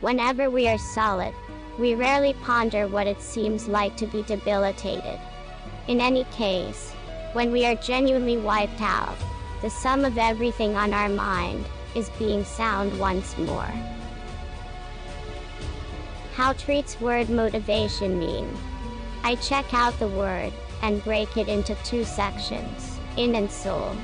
Whenever we are solid, we rarely ponder what it seems like to be debilitated. In any case, when we are genuinely wiped out, the sum of everything on our mind is being sound once more. How treats word motivation mean? I check out the word and break it into two sections, in and soul.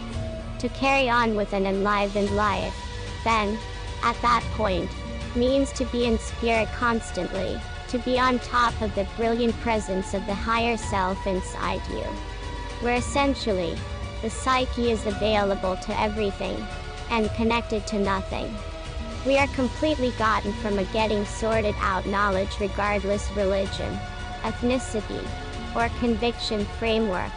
To carry on with an enlivened life, then, at that point, means to be in spirit constantly, to be on top of the brilliant presence of the higher self inside you, where essentially, the psyche is available to everything, and connected to nothing. We are completely gotten from a getting sorted out knowledge regardless religion, ethnicity, or conviction framework.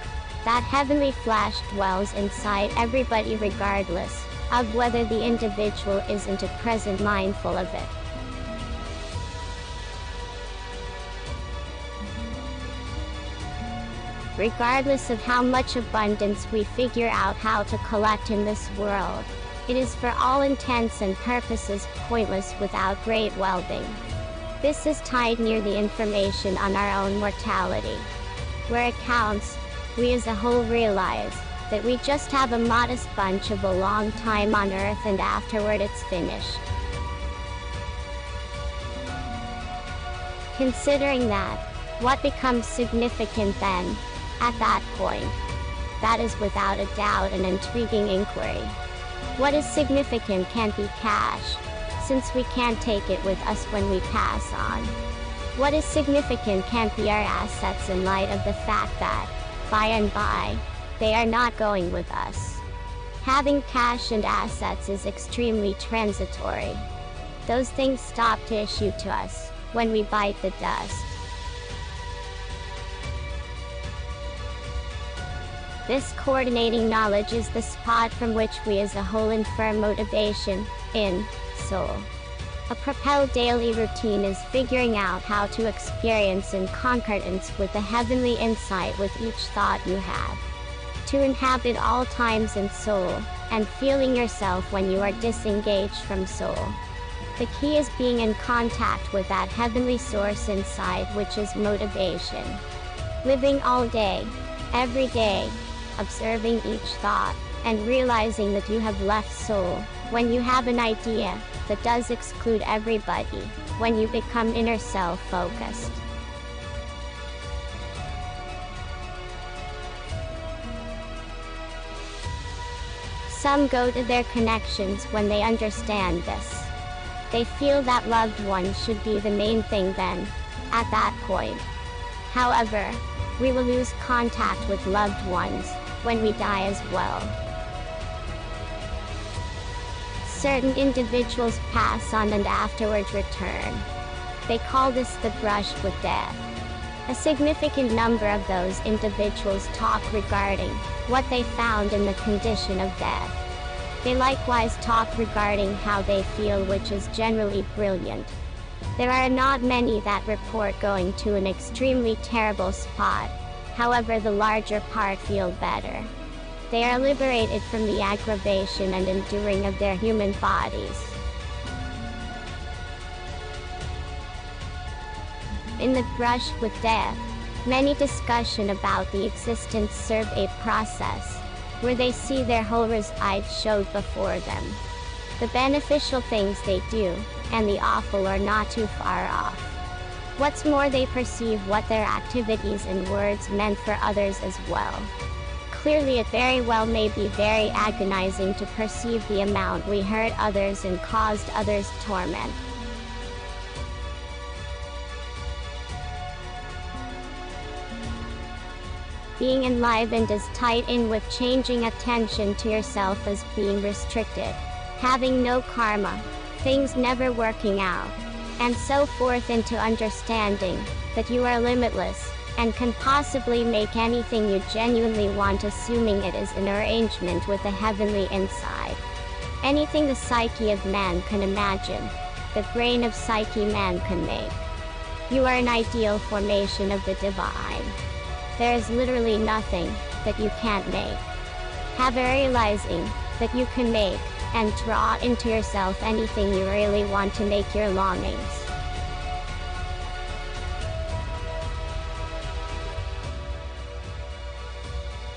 That heavenly flash dwells inside everybody regardless of whether the individual isn't at present mindful of it. Regardless of how much abundance we figure out how to collect in this world, it is for all intents and purposes pointless without great well-being. This is tied near the information on our own mortality. Where it counts, we as a whole realize that we just have a modest bunch of a long time on Earth and afterward it's finished. Considering that, what becomes significant then, at that point? That is without a doubt an intriguing inquiry. What is significant can't be cash, since we can't take it with us when we pass on. What is significant can't be our assets in light of the fact that, by and by, they are not going with us. Having cash and assets is extremely transitory. Those things stop to issue to us when we bite the dust. This coordinating knowledge is the spot from which we as a whole infer motivation, in soul. A propelled daily routine is figuring out how to experience in concordance with the heavenly insight with each thought you have. To inhabit all times in soul, and feeling yourself when you are disengaged from soul. The key is being in contact with that heavenly source inside, which is motivation. Living all day, every day, observing each thought, and realizing that you have left soul, when you have an idea that does exclude everybody, when you become inner self-focused. Some go to their connections when they understand this. They feel that loved ones should be the main thing then, at that point. However, we will lose contact with loved ones when we die as well. Certain individuals pass on and afterwards return. They call this the brush with death. A significant number of those individuals talk regarding what they found in the condition of death. They likewise talk regarding how they feel, which is generally brilliant. There are not many that report going to an extremely terrible spot. However, the larger part feel better. They are liberated from the aggravation and enduring of their human bodies. In the brush with death, many discussion about the existence serve a process, where they see their whole reside showed before them. The beneficial things they do, and the awful are not too far off. What's more, they perceive what their activities and words meant for others as well. Clearly it very well may be very agonizing to perceive the amount we hurt others and caused others torment. Being enlivened is tied in with changing attention to yourself as being restricted, having no karma, things never working out, and so forth, into understanding that you are limitless, and can possibly make anything you genuinely want, assuming it is in arrangement with the heavenly inside. Anything the psyche of man can imagine, the brain of psyche man can make. You are an ideal formation of the divine. There is literally nothing that you can't make. Have a realizing that you can make and draw into yourself anything you really want to make your longings.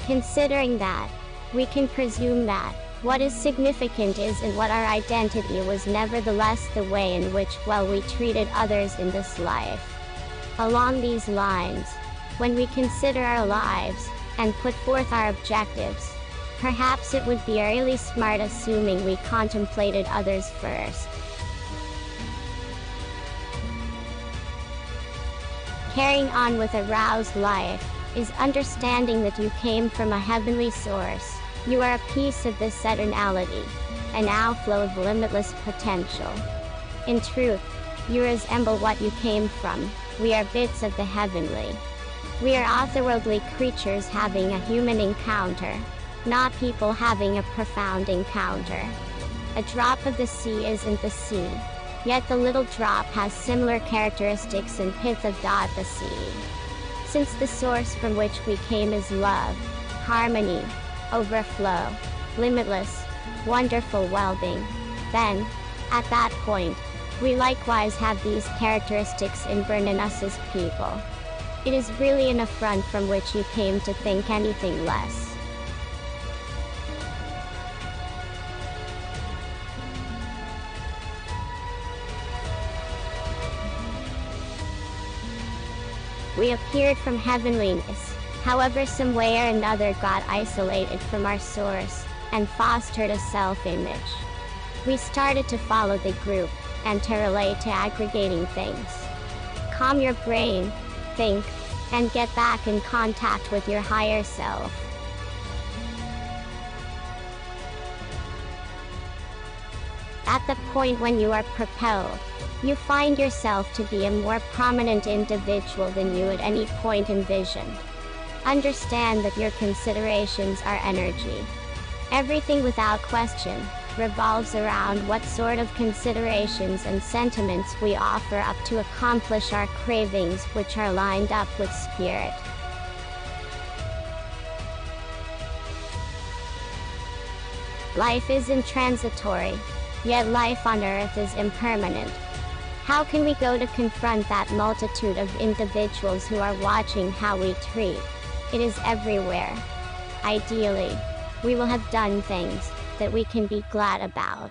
Considering that, we can presume that what is significant is in what our identity was nevertheless the way in which, well, we treated others in this life. Along these lines, when we consider our lives and put forth our objectives, perhaps it would be really smart assuming we contemplated others first. Carrying on with a roused life is understanding that you came from a heavenly source. You are a piece of this eternality, an outflow of limitless potential. In truth, you resemble what you came from. We are bits of the heavenly. We are otherworldly creatures having a human encounter, not people having a profound encounter. A drop of the sea isn't the sea, yet the little drop has similar characteristics and pith of the sea. Since the source from which we came is love, harmony, overflow, limitless, wonderful well-being, then, at that point, we likewise have these characteristics inborn in us as people. It is really an affront from which you came to think anything less. We appeared from heavenliness, however some way or another got isolated from our source, and fostered a self-image. We started to follow the group, and to relate to aggregating things. Calm your brain, think, and get back in contact with your higher self. At the point when you are propelled, you find yourself to be a more prominent individual than you at any point envisioned. Understand that your considerations are energy. Everything without question revolves around what sort of considerations and sentiments we offer up to accomplish our cravings, which are lined up with spirit. Life is intransitory, yet life on earth is impermanent. How can we go to confront that multitude of individuals who are watching how we treat? It is everywhere. Ideally, we will have done things that we can be glad about.